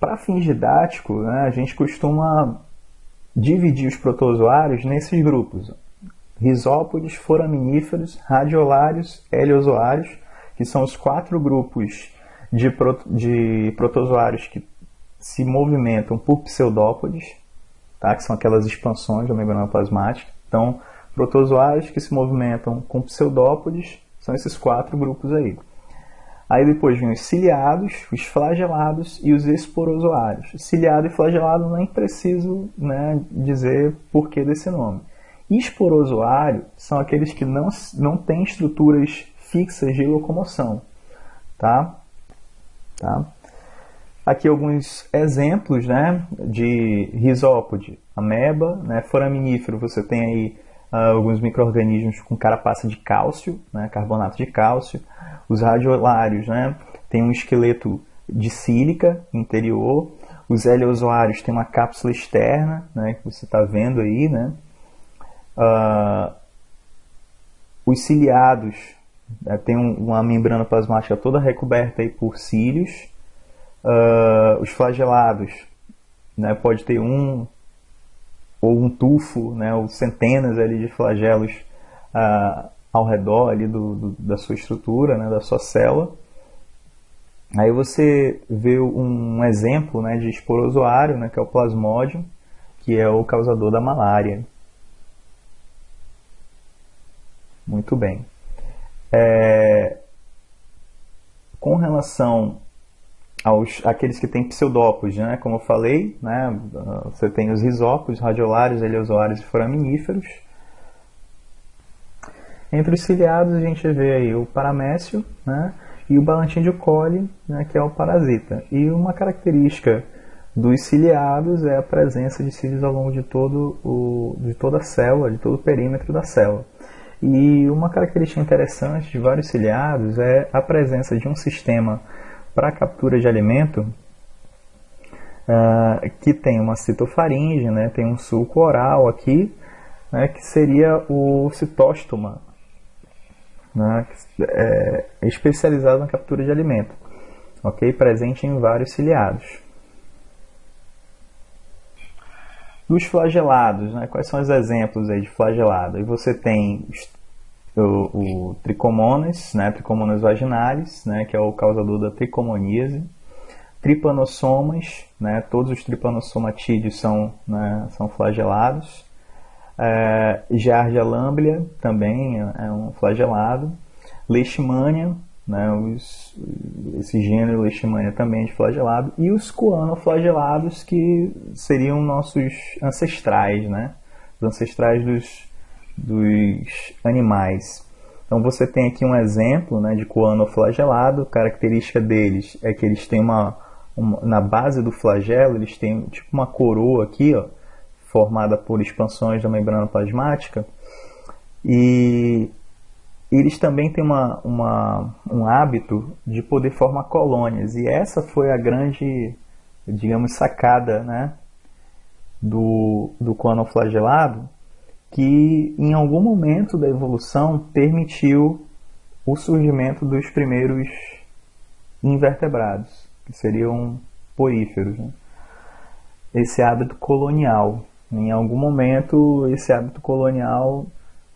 para fins didáticos, né, a gente costuma dividir os protozoários nesses grupos: risópodes, foraminíferos, radiolários, heliozoários, que são os 4 grupos de protozoários que se movimentam por pseudópodes, tá? Que são aquelas expansões da membrana plasmática. Então, protozoários que se movimentam com pseudópodes são esses 4 grupos aí. Aí depois vem os ciliados, os flagelados e os esporozoários. Ciliado e flagelado nem preciso, né, dizer porquê desse nome. Esporozoário são aqueles que não têm estruturas fixas de locomoção. Tá? Aqui alguns exemplos, né, de risópode, ameba, né, foraminífero, você tem aí alguns micro-organismos com carapaça de cálcio, né, carbonato de cálcio. Os radiolários, né, tem um esqueleto de sílica interior. Os heliozoários têm uma cápsula externa, né, que você está vendo aí, né. Os ciliados, tem uma membrana plasmática toda recoberta aí por cílios. Os flagelados, né, pode ter um ou um tufo, né, ou centenas ali de flagelos ao redor ali da sua estrutura, né, da sua célula. Aí você vê um exemplo, né, de esporozoário, né, que é o plasmódio, que é o causador da malária. Muito bem. Com relação aqueles que têm pseudópodes, né, como eu falei, né, você tem os risópodes, radiolários, heliozoários e foraminíferos. Entre os ciliados a gente vê aí o paramécio, né, e o balantídeo coli, né, que é o parasita. E uma característica dos ciliados é a presença de cílios ao longo de toda a célula, de todo o perímetro da célula. E uma característica interessante de vários ciliados é a presença de um sistema para captura de alimento que tem uma citofaringe, né, tem um sulco oral aqui, né, que seria o citóstoma, né, especializado na captura de alimento, ok? Presente em vários ciliados. Dos flagelados, né, quais são os exemplos aí de flagelado? Aí você tem o tricomonas, né, tricomonas vaginalis, né, que é o causador da tricomoníase. Tripanossomas, né, todos os tripanossomatídeos são flagelados. Giardia lamblia também é um flagelado. Leishmania, né, esse gênero Leishmania também é de flagelado. E os coanoflagelados, que seriam nossos ancestrais, né, os ancestrais dos animais. Então você tem aqui um exemplo, né, de coanoflagelado. A característica deles é que eles têm na base do flagelo, eles têm tipo uma coroa aqui, ó, formada por expansões da membrana plasmática, e eles também têm um hábito de poder formar colônias, e essa foi a grande, digamos, sacada, né, do coanoflagelado, que em algum momento da evolução permitiu o surgimento dos primeiros invertebrados, que seriam poríferos, né? Esse hábito colonial. Em algum momento, esse hábito colonial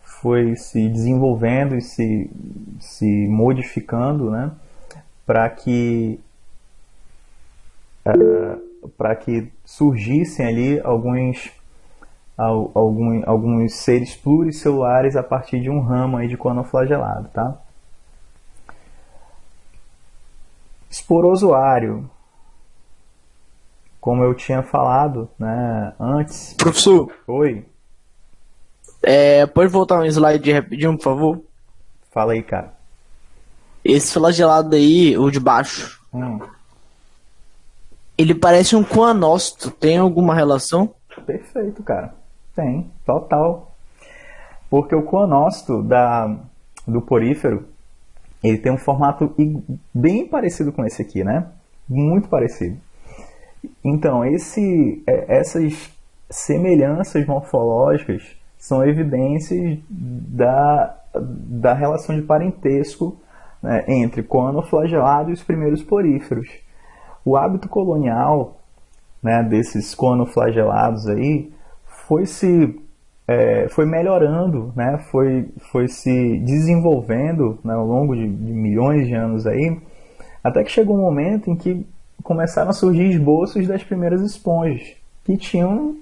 foi se desenvolvendo e se modificando, né, para que surgissem ali alguns seres pluricelulares a partir de um ramo aí de coanoflagelado, tá? Esporozoário, como eu tinha falado, né, antes. Professor, Oi, pode voltar um slide rapidinho, por favor? fala aí, cara. Esse flagelado aí, o de baixo, ele parece um coanócito. Tem alguma relação? Perfeito, cara. Tem, total. Porque o coanócito do porífero, ele tem um formato bem parecido com esse aqui, né? Muito parecido. Então, essas semelhanças morfológicas são evidências da relação de parentesco, né, entre coanoflagelado e os primeiros poríferos. O hábito colonial né, desses coanoflagelados aí foi melhorando, né, foi se desenvolvendo, né, ao longo de milhões de anos aí, até que chegou um momento em que começaram a surgir esboços das primeiras esponjas, que tinham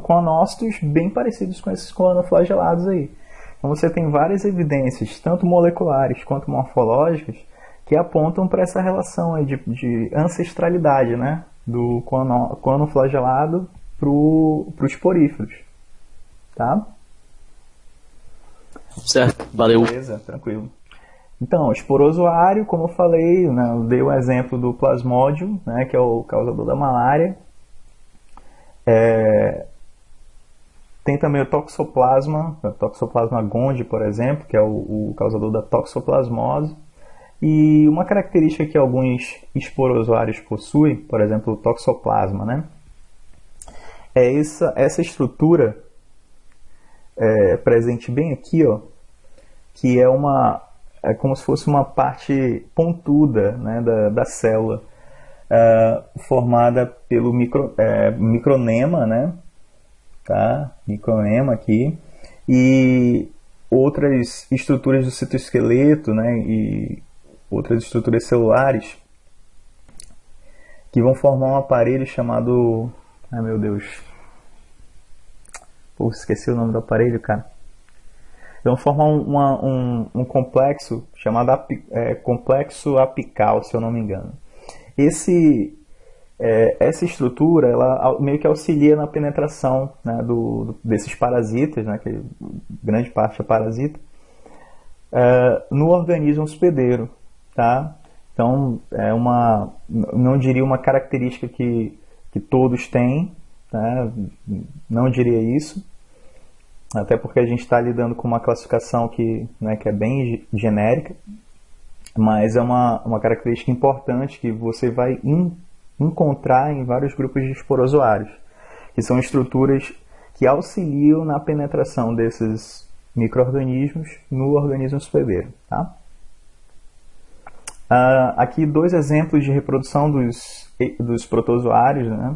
coanócitos bem parecidos com esses coanoflagelados aí. Então você tem várias evidências, tanto moleculares quanto morfológicas, que apontam para essa relação aí de ancestralidade, né, do coanoflagelado para os poríferos. Tá? Certo, valeu. Beleza, tranquilo. Então, esporozoário, como eu falei, né, eu dei o exemplo do plasmódio, né, que é o causador da malária. Tem também o Toxoplasma gondii, por exemplo, que é o causador da toxoplasmose. E uma característica que alguns esporozoários possuem, por exemplo, o toxoplasma, né, é essa estrutura presente bem aqui, ó, que é como se fosse uma parte pontuda, né, da célula, formada pelo micronema, né, tá? Micronema aqui, e outras estruturas do citoesqueleto, né, e outras estruturas celulares que vão formar um aparelho chamado... Ai, meu Deus. Pô, esqueci o nome do aparelho, cara. Vão formar um complexo chamado complexo apical, se eu não me engano. Essa estrutura, ela meio que auxilia na penetração, né, desses parasitas, né, que grande parte é parasita, no organismo hospedeiro, tá? Então, não diria uma característica que todos têm, né? Não diria isso, até porque a gente está lidando com uma classificação que é bem genérica, mas é uma característica importante que você vai encontrar em vários grupos de esporozoários, que são estruturas que auxiliam na penetração desses micro-organismos no organismo hospedeiro. Tá? Aqui dois exemplos de reprodução dos protozoários, né?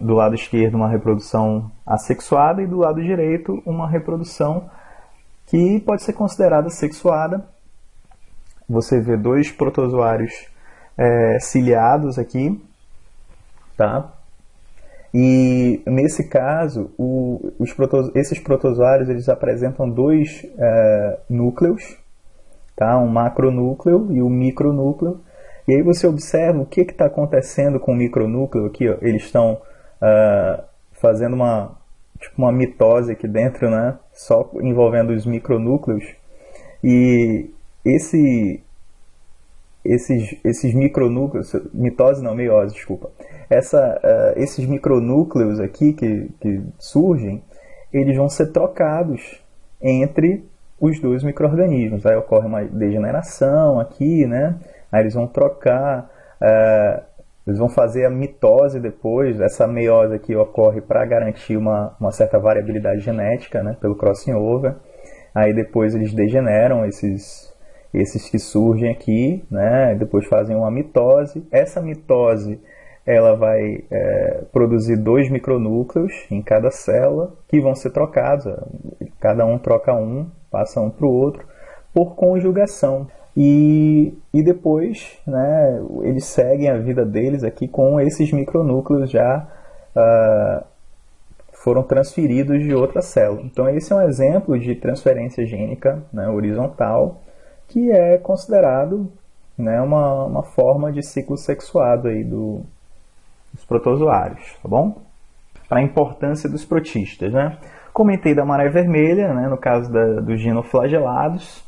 Do lado esquerdo uma reprodução assexuada e do lado direito uma reprodução que pode ser considerada sexuada. Você vê dois protozoários ciliados aqui, tá? E nesse caso esses protozoários eles apresentam dois núcleos, tá? Um macronúcleo e um micronúcleo. E aí você observa o que está acontecendo com o micronúcleo aqui, ó. Eles estão fazendo uma mitose aqui dentro, né? Só envolvendo os micronúcleos. E esses micronúcleos, mitose não, meiose, desculpa. Esses micronúcleos aqui que surgem, eles vão ser trocados entre os dois micro-organismos. Aí ocorre uma degeneração aqui, né? Aí eles vão trocar, eles vão fazer a mitose depois. Essa meiose aqui ocorre para garantir uma certa variabilidade genética, né, pelo crossing over. Aí depois eles degeneram esses que surgem aqui, né, depois fazem uma mitose. Essa mitose ela vai produzir dois micronúcleos em cada célula que vão ser trocados. Cada um troca um, passa um para o outro, por conjugação. E depois, né, eles seguem a vida deles aqui com esses micronúcleos já foram transferidos de outra célula. Então esse é um exemplo de transferência gênica, né, horizontal, que é considerado, né, uma forma de ciclo sexuado aí dos protozoários, tá bom? Para a importância dos protistas, né? Comentei da maré vermelha, né, no caso dos ginoflagelados,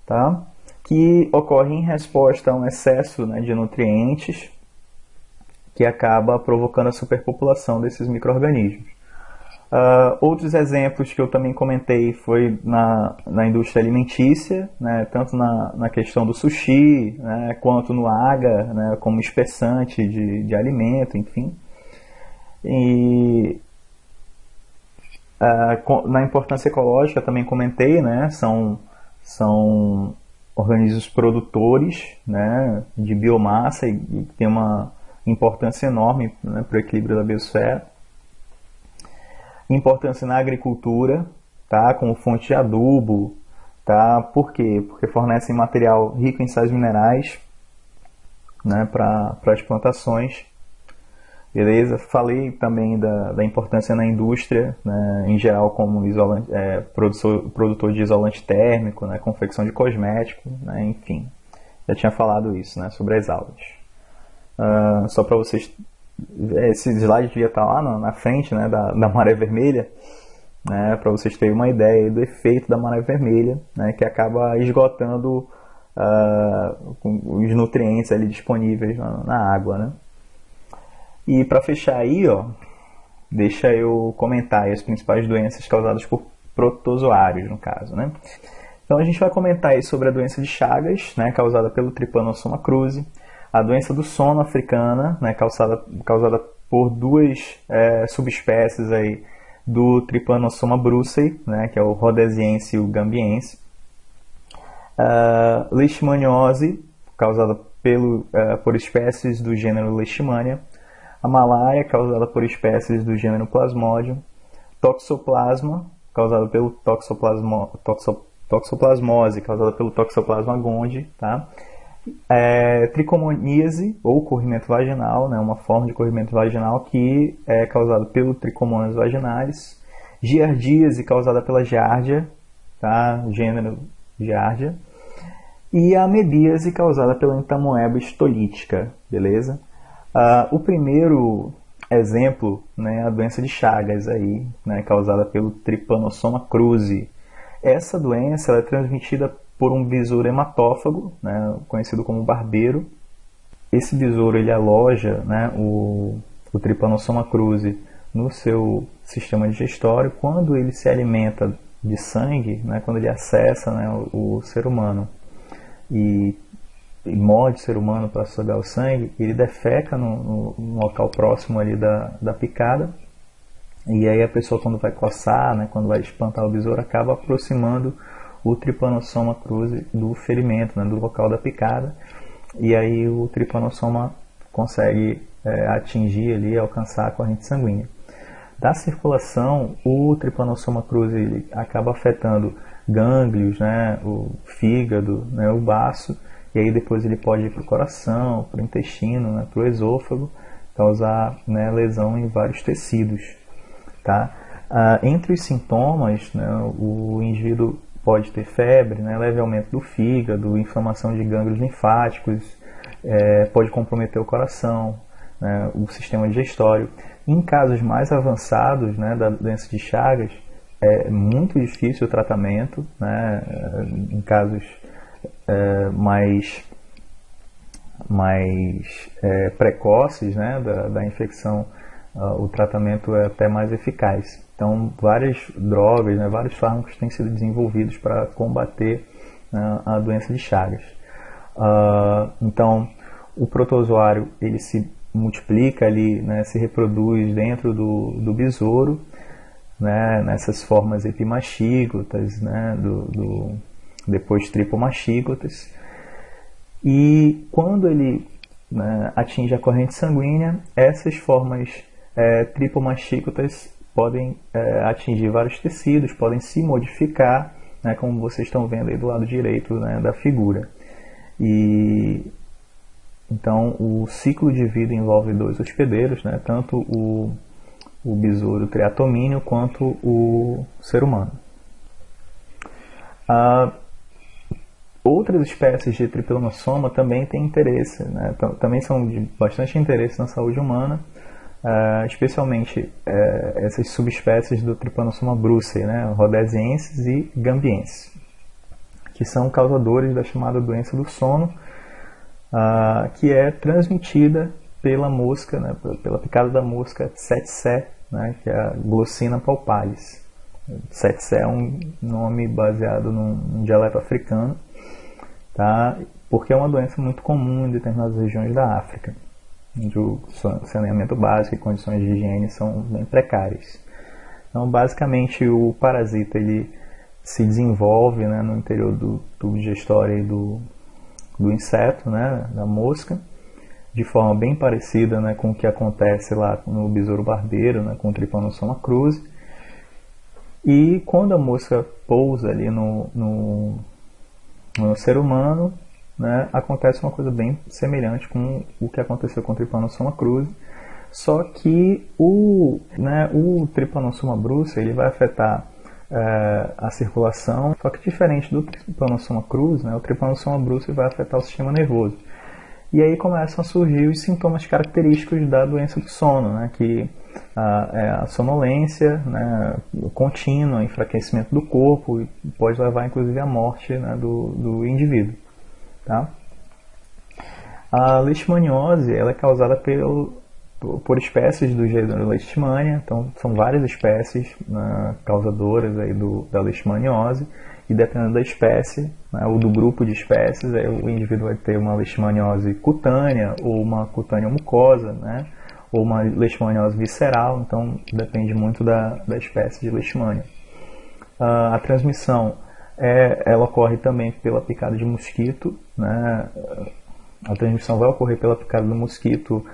tá? Que ocorre em resposta a um excesso, né, de nutrientes que acaba provocando a superpopulação desses micro-organismos. Outros exemplos que eu também comentei foi na indústria alimentícia, né, tanto na questão do sushi, né, quanto no agar, né, como espessante de alimento, enfim. E na importância ecológica também comentei, né, são organismos produtores, né, de biomassa e tem uma importância enorme, né, para o equilíbrio da biosfera. Importância na agricultura, tá, como fonte de adubo, tá? Por quê? Porque fornecem material rico em sais minerais, né, para as plantações. Beleza? Falei também da importância na indústria, né, em geral, como produtor de isolante térmico, né, confecção de cosmético, né, enfim. Já tinha falado isso, né, sobre as algas. Só para vocês... Esse slide devia estar lá na frente, né, da maré vermelha, né, para vocês terem uma ideia do efeito da maré vermelha, né, que acaba esgotando os nutrientes ali disponíveis na água, né. E para fechar aí, ó, deixa eu comentar aí as principais doenças causadas por protozoários, no caso, né. Então a gente vai comentar aí sobre a doença de Chagas, né, causada pelo Trypanosoma cruzi, a doença do sono africana, né, causada por duas subespécies aí do Trypanosoma brucei, né, que é o rhodesiense e o gambiense. Leishmaniose, causada por espécies do gênero Leishmania. A malária, causada por espécies do gênero Plasmodium. Toxoplasma, causada pelo toxoplasmose, causada pelo Toxoplasma gondii, tá? Tricomoníase, ou corrimento vaginal, né, uma forma de corrimento vaginal que é causada pelo Trichomonas vaginalis. Giardíase, causada pela Giardia, tá, gênero Giardia. E a amebíase, causada pela Entamoeba stolítica, beleza? O primeiro exemplo, né, a doença de Chagas, aí, né, causada pelo Trypanosoma cruzi. Essa doença ela é transmitida por um besouro hematófago, né, conhecido como barbeiro. Esse besouro ele aloja, né, o Trypanosoma cruzi no seu sistema digestório. Quando ele se alimenta de sangue, né, quando ele acessa, né, o ser humano e morde o ser humano para sugar o sangue, ele defeca no local próximo ali da picada. E aí a pessoa, quando vai coçar, né, quando vai espantar o besouro, acaba aproximando o Trypanosoma cruzi do ferimento, né, do local da picada, e aí o Trypanosoma consegue atingir ali, alcançar a corrente sanguínea. Da circulação, o Trypanosoma cruzi ele acaba afetando gânglios, né, o fígado, né, o baço, e aí depois ele pode ir para o coração, para o intestino, né, para o esôfago, causar, né, lesão em vários tecidos. Tá? Entre os sintomas, né, o indivíduo pode ter febre, né, leve aumento do fígado, inflamação de gânglios linfáticos, pode comprometer o coração, né, o sistema digestório. Em casos mais avançados, né, da doença de Chagas, é muito difícil o tratamento, né, em casos mais precoces, né, da infecção, o tratamento é até mais eficaz. Então, várias drogas, né, vários fármacos têm sido desenvolvidos para combater, né, a doença de Chagas. Então, o protozoário ele se multiplica ali, né, se reproduz dentro do besouro, né, nessas formas epimachíglotas, né, depois tripomachíglotas. E quando ele, né, atinge a corrente sanguínea, essas formas tripomachíglotas podem atingir vários tecidos, podem se modificar, né, como vocês estão vendo aí do lado direito, né, da figura. E então o ciclo de vida envolve dois hospedeiros, né, tanto o besouro triatomínio quanto o ser humano. Outras espécies de Trypanosoma também têm interesse, né, também são de bastante interesse na saúde humana, especialmente essas subespécies do Trypanosoma brucei, né, rhodesienses e gambienses, que são causadores da chamada doença do sono, que é transmitida pela mosca, né, pela picada da mosca tsetse, né, que é a Glossina palpalis. Tsetse é um nome baseado num dialeto africano, tá, porque é uma doença muito comum em determinadas regiões da África, onde o saneamento básico e condições de higiene são bem precárias. Então, basicamente, o parasita ele se desenvolve, né, no interior do tubo digestório do inseto, né, da mosca, de forma bem parecida, né, com o que acontece lá no besouro barbeiro, né, com o Trypanosoma cruzi. E quando a mosca pousa ali no ser humano, né, acontece uma coisa bem semelhante com o que aconteceu com o Trypanosoma cruzi, só que o Trypanosoma brucei ele vai afetar a circulação, só que diferente do Trypanosoma cruzi, né, o Trypanosoma brucei vai afetar o sistema nervoso. E aí começam a surgir os sintomas característicos da doença do sono, né, que é a sonolência, né, contínua, enfraquecimento do corpo, e pode levar inclusive à morte, né, do indivíduo. Tá? A leishmaniose ela é causada por espécies do gênero Leishmania, então são várias espécies, né, causadoras aí da leishmaniose, e dependendo da espécie, né, ou do grupo de espécies, aí o indivíduo vai ter uma leishmaniose cutânea, ou uma cutânea mucosa, né, ou uma leishmaniose visceral, então depende muito da espécie de leishmania. A transmissão ela ocorre também pela picada de mosquito, né, a transmissão vai ocorrer pela picada do mosquito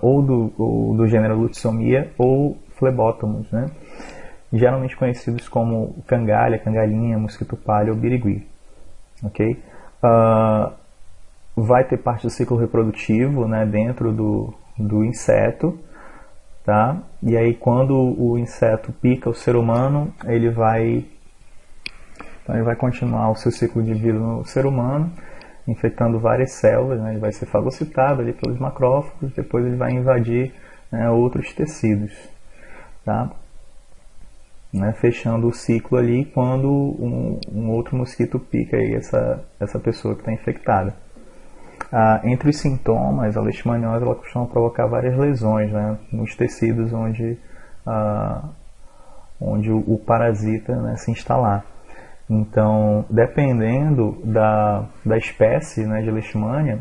ou do gênero Lutzomia ou flebótomos, né? Geralmente conhecidos como cangalha, cangalhinha, mosquito palha ou birigui. Okay? Vai ter parte do ciclo reprodutivo, né, dentro do inseto. Tá? E aí quando o inseto pica o ser humano, ele vai continuar o seu ciclo de vida no ser humano, infectando várias células, né? Ele vai ser fagocitado ali pelos macrófagos, depois ele vai invadir, né, outros tecidos, tá? Né? Fechando o ciclo ali quando um outro mosquito pica aí essa pessoa que está infectada. Entre os sintomas, a leishmaniose ela costuma provocar várias lesões, né, nos tecidos onde o parasita, né, se instalar. Então, dependendo da espécie, né, de leishmania,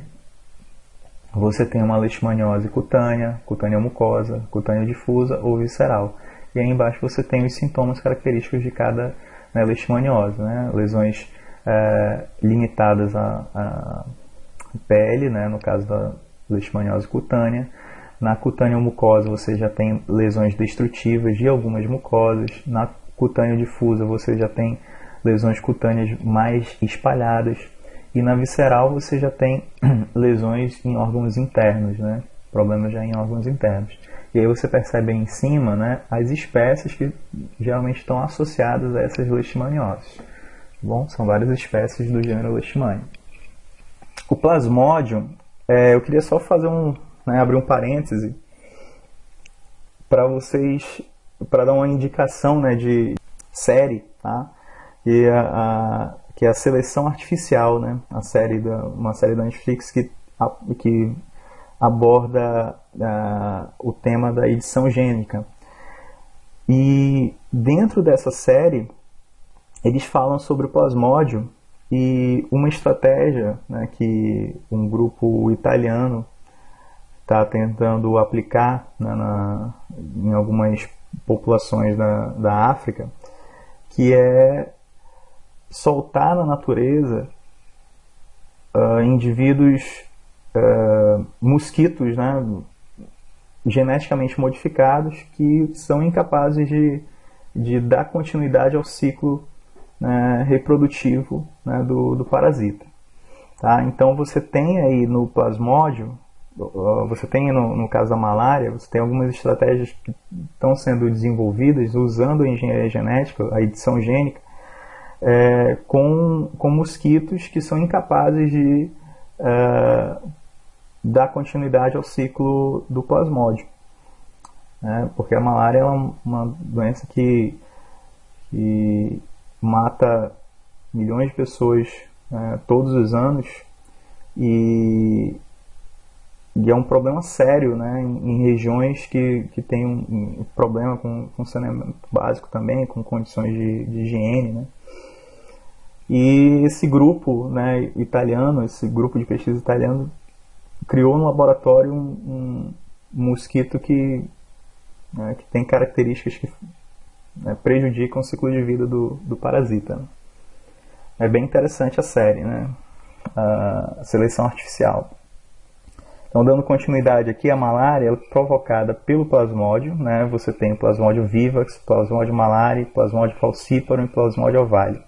você tem uma leishmaniose cutânea, cutânea mucosa, cutânea difusa ou visceral. E aí embaixo você tem os sintomas característicos de cada, né, leishmaniose, né? Lesões limitadas à pele, né, no caso da leishmaniose cutânea. Na cutânea mucosa você já tem lesões destrutivas de algumas mucosas. Na cutânea difusa você já tem lesões cutâneas mais espalhadas, e na visceral você já tem lesões em órgãos internos, né? Problemas já em órgãos internos. E aí você percebe aí em cima, né, as espécies que geralmente estão associadas a essas leishmanioses. Bom, são várias espécies do gênero Leishmania. O Plasmodium, eu queria só fazer abrir um parêntese para vocês, para dar uma indicação, né, de série, tá? Que é a Seleção Artificial, né? Uma série da Netflix que aborda o tema da edição gênica. E dentro dessa série, eles falam sobre o Plasmodium e uma estratégia, né, que um grupo italiano está tentando aplicar, né, em algumas populações da África, que é soltar na natureza indivíduos, mosquitos, né, geneticamente modificados, que são incapazes de dar continuidade ao ciclo, né, reprodutivo, né, do parasita. Tá? Então você tem aí no Plasmodium, você tem no caso da malária, você tem algumas estratégias que estão sendo desenvolvidas usando a engenharia genética, a edição gênica, com mosquitos que são incapazes de dar continuidade ao ciclo do Plasmodium. Porque a malária é uma doença que mata milhões de pessoas todos os anos, e é um problema sério, né, em regiões que tem um problema com saneamento básico também, com condições de higiene, né. E esse grupo, né, italiano, esse grupo de pesquisa italiano, criou no laboratório um mosquito que tem características que, né, prejudicam o ciclo de vida do parasita, né. É bem interessante a série, né, a Seleção Artificial. Então, dando continuidade aqui, a malária ela é provocada pelo plasmódio, né? Você tem o plasmódio vivax, plasmódio malari, plasmódio falciparum e plasmódio ovale.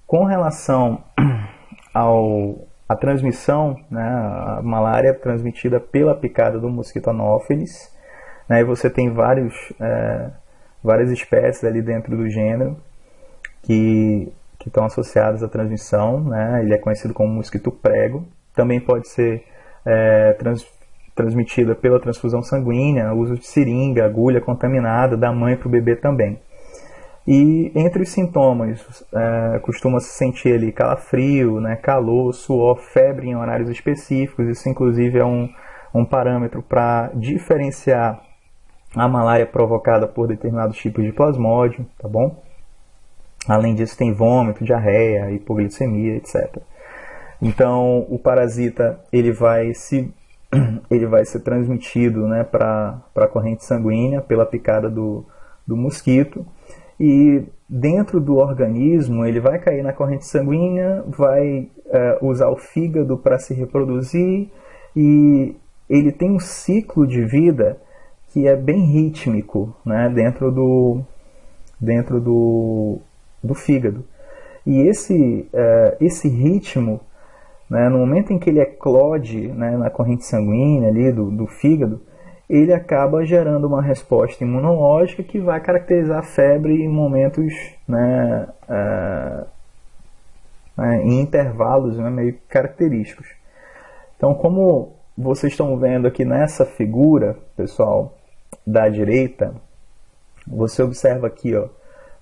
Com relação à transmissão, né? A malária é transmitida pela picada do mosquito Anopheles, né? E você tem várias espécies ali dentro do gênero que estão associadas à transmissão, né? Ele é conhecido como mosquito prego. Também pode ser transmitida pela transfusão sanguínea, uso de seringa, agulha contaminada da mãe para o bebê também. E entre os sintomas, costuma-se sentir ali calafrio, né, calor, suor, febre em horários específicos. Isso inclusive é um parâmetro para diferenciar a malária provocada por determinados tipos de plasmódio, tá bom? Além disso tem vômito, diarreia, hipoglicemia, etc. Então, o parasita ele vai ser transmitido, né, para a corrente sanguínea pela picada do mosquito. E dentro do organismo, ele vai cair na corrente sanguínea, vai usar o fígado para se reproduzir, e ele tem um ciclo de vida que é bem rítmico, né, dentro do fígado. E esse ritmo, né, no momento em que ele eclode, né, na corrente sanguínea ali do fígado, ele acaba gerando uma resposta imunológica que vai caracterizar a febre em momentos, né, em intervalos, né, meio característicos. Então, como vocês estão vendo aqui nessa figura, pessoal, da direita, você observa aqui, ó,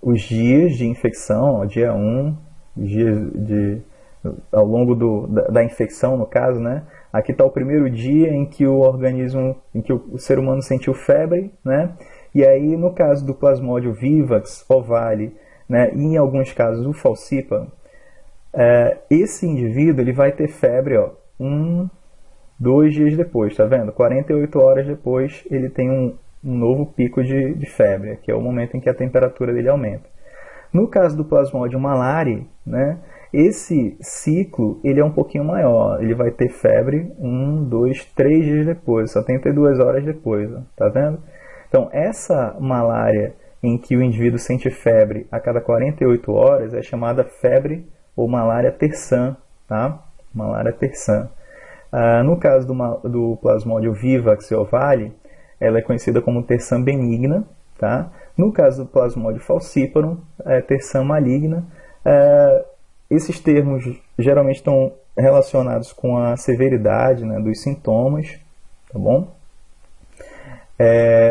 os dias de infecção, ó, dia 1, os dias ao longo da infecção, no caso, né? Aqui está o primeiro dia em que o ser humano sentiu febre, né? E aí, no caso do plasmódio vivax, ovale, né? E em alguns casos o falciparum, esse indivíduo ele vai ter febre, ó, 2 dias depois, tá vendo? 48 horas depois ele tem um novo pico de febre, que é o momento em que a temperatura dele aumenta. No caso do plasmódio malari, né? Esse ciclo ele é um pouquinho maior, ele vai ter febre 2, 3 dias depois, 72 horas depois, ó, tá vendo? Então essa malária em que o indivíduo sente febre a cada 48 horas é chamada febre ou malária terçã, tá? Malária terçã. No caso do plasmódio vivax e ovale, ela é conhecida como terçã benigna, tá? No caso do plasmódio falciparum, é terçã maligna. Esses termos geralmente estão relacionados com a severidade, né, dos sintomas, tá bom?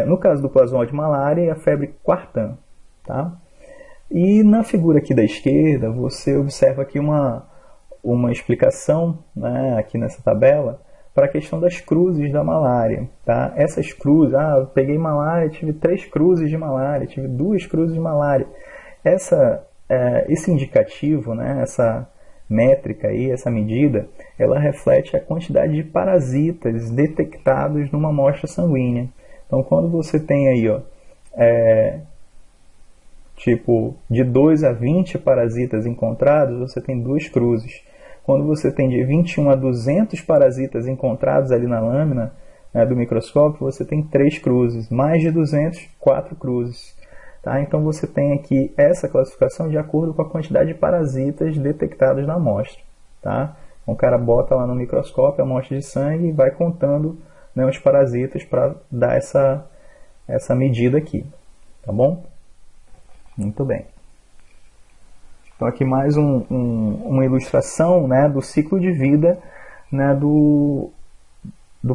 No caso do plasmódio malária, é a febre quartã, tá? E na figura aqui da esquerda, você observa aqui uma explicação, né, aqui nessa tabela, para a questão das cruzes da malária, tá? Essas cruzes, eu peguei malária, tive 3 cruzes de malária, tive 2 cruzes de malária. Esse indicativo, né, essa métrica aí, essa medida, ela reflete a quantidade de parasitas detectados numa amostra sanguínea. Então, quando você tem aí, ó, de 2 a 20 parasitas encontrados, você tem 2 cruzes. Quando você tem de 21 a 200 parasitas encontrados ali na lâmina, né, do microscópio, você tem 3 cruzes. Mais de 200, 4 cruzes. Tá? Então você tem aqui essa classificação de acordo com a quantidade de parasitas detectados na amostra. Tá? Então, o cara bota lá no microscópio a amostra de sangue e vai contando, né, os parasitas para dar essa medida aqui. Tá bom? Muito bem. Então aqui mais uma ilustração, né, do ciclo de vida, né, do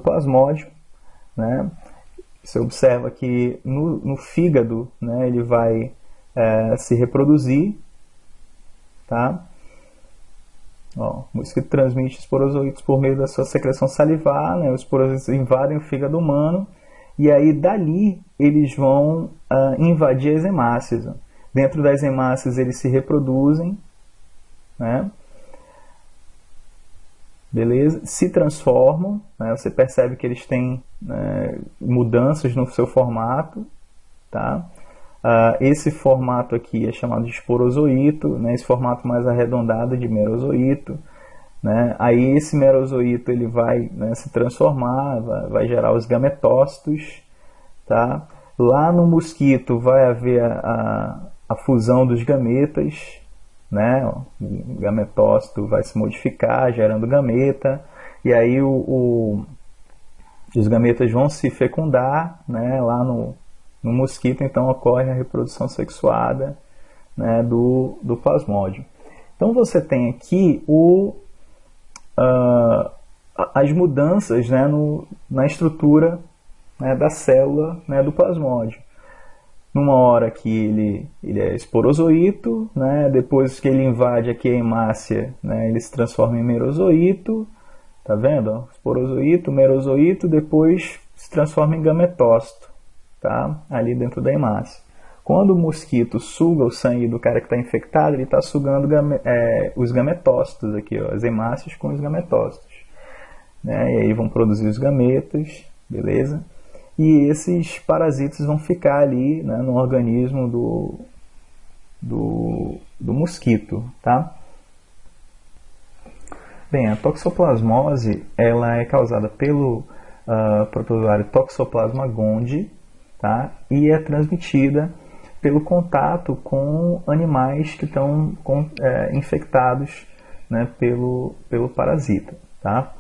plasmódio, né? Você observa que no fígado, né, ele vai se reproduzir, tá? Ó, o mosquito transmite esporozoítos por meio da sua secreção salivar, né? Os esporozoítos invadem o fígado humano e aí dali eles vão invadir as hemácias. Ó. Dentro das hemácias eles se reproduzem, né? Beleza? Se transformam, né? Você percebe que eles têm mudanças no seu formato, tá? Esse formato aqui é chamado de esporozoíto, né? Esse formato mais arredondado de merozoíto. né? Aí esse merozoito ele vai, né, se transformar, vai gerar os gametócitos, tá? Lá no mosquito vai haver a fusão dos gametas, né? O gametócito vai se modificar, gerando gameta, e aí os gametas vão se fecundar, né? Lá no mosquito, então ocorre a reprodução sexuada, né? do plasmódio. Então você tem aqui as mudanças, né? Na estrutura, né? Da célula, né? Do plasmódio. Numa hora que ele é esporozoito, né? Depois que ele invade aqui a hemácia, né? Ele se transforma em merozoito, tá vendo? Esporozoito, merozoito, depois se transforma em gametócito, tá? Ali dentro da hemácia. Quando o mosquito suga o sangue do cara que está infectado, ele está sugando os gametócitos aqui, ó, as hemácias com os gametócitos, né? E aí vão produzir os gametas, beleza? E esses parasitas vão ficar ali, né, no organismo do mosquito, tá? Bem, a toxoplasmose ela é causada pelo protozoário Toxoplasma gondii, tá? E é transmitida pelo contato com animais que estão infectados, né, pelo parasita, tá?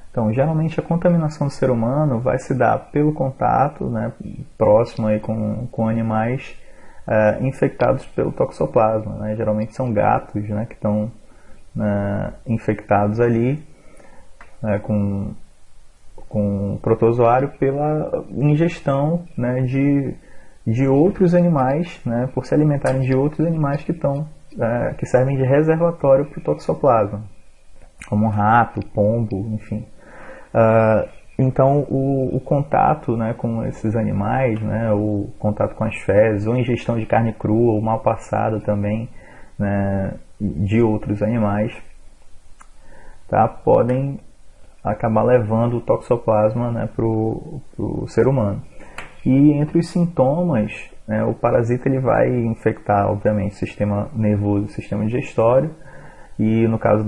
Então, geralmente a contaminação do ser humano vai se dar pelo contato, né, próximo aí com animais infectados pelo toxoplasma, né? Geralmente são gatos, né, que estão infectados ali com protozoário pela ingestão, né, de outros animais, né, por se alimentarem de outros animais que servem de reservatório para o toxoplasma, como rato, pombo, enfim. Então o contato, né, com esses animais, né, o contato com as fezes, ou ingestão de carne crua, ou mal passada também, né, de outros animais, tá, podem acabar levando o toxoplasma, né, para o ser humano. E entre os sintomas, né, o parasita ele vai infectar, obviamente, o sistema nervoso e o sistema digestório. E no caso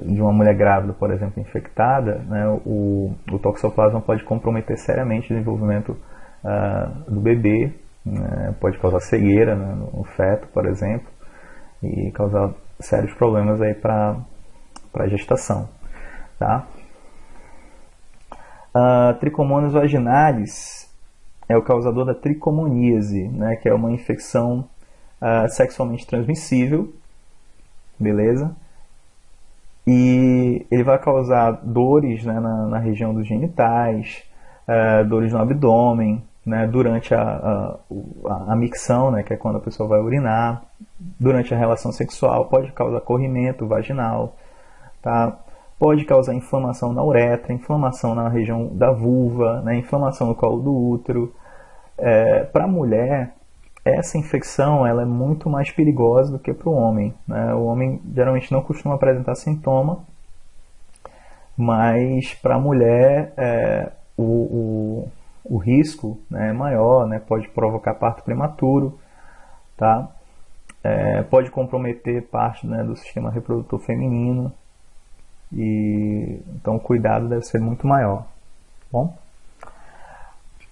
de uma mulher grávida, por exemplo, infectada, né, o toxoplasma pode comprometer seriamente o desenvolvimento do bebê, né, pode causar cegueira, né, no feto, por exemplo, e causar sérios problemas aí para a gestação. Tá? Trichomonas vaginalis é o causador da tricomoníase, né, que é uma infecção sexualmente transmissível, beleza? E ele vai causar dores, né, na região dos genitais, dores no abdômen, né, durante a micção, né, que é quando a pessoa vai urinar, durante a relação sexual, pode causar corrimento vaginal, tá? Pode causar inflamação na uretra, inflamação na região da vulva, né, inflamação no colo do útero. Para a mulher, essa infecção ela é muito mais perigosa do que para o homem, né? O homem geralmente não costuma apresentar sintoma, mas para a mulher o risco, né, é maior, né? Pode provocar parto prematuro, tá? Pode comprometer parte, né, do sistema reprodutor feminino, e então o cuidado deve ser muito maior. Tá bom?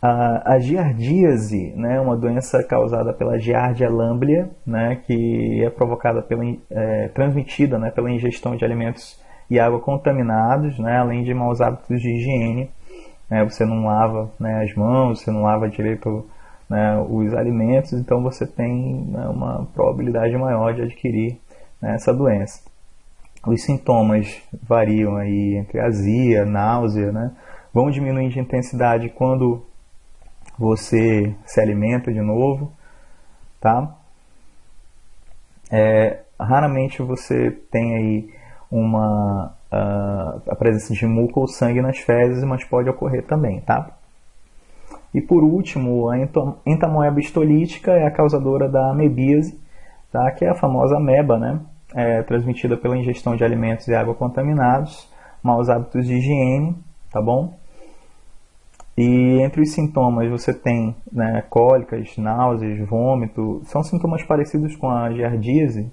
A giardíase, né, é uma doença causada pela Giardia lamblia, né, que é provocada transmitida, né, pela ingestão de alimentos e água contaminados, né, além de maus hábitos de higiene. Né, você não lava, né, as mãos, você não lava direito, né, os alimentos, então você tem, né, uma probabilidade maior de adquirir, né, essa doença. Os sintomas variam aí entre azia, náusea, né, vão diminuindo de intensidade quando você se alimenta de novo, tá? Raramente você tem aí a presença de muco ou sangue nas fezes, mas pode ocorrer também, tá? E por último, a entamoeba histolítica é a causadora da amebíase, tá? Que é a famosa ameba, né? Transmitida pela ingestão de alimentos e água contaminados, maus hábitos de higiene, tá bom? E entre os sintomas você tem, né, cólicas, náuseas, vômito, são sintomas parecidos com a giardíase,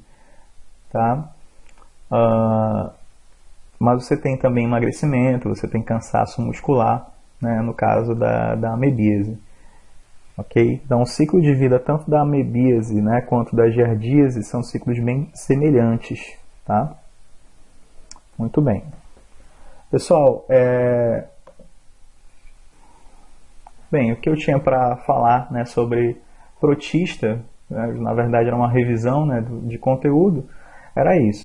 tá? Mas você tem também emagrecimento, você tem cansaço muscular, né, no caso da amebíase. Ok? Então, o ciclo de vida tanto da amebíase, né, quanto da giardíase são ciclos bem semelhantes. Tá? Muito bem. Pessoal, bem, o que eu tinha para falar, né, sobre protista, né, na verdade era uma revisão, né, de conteúdo, era isso.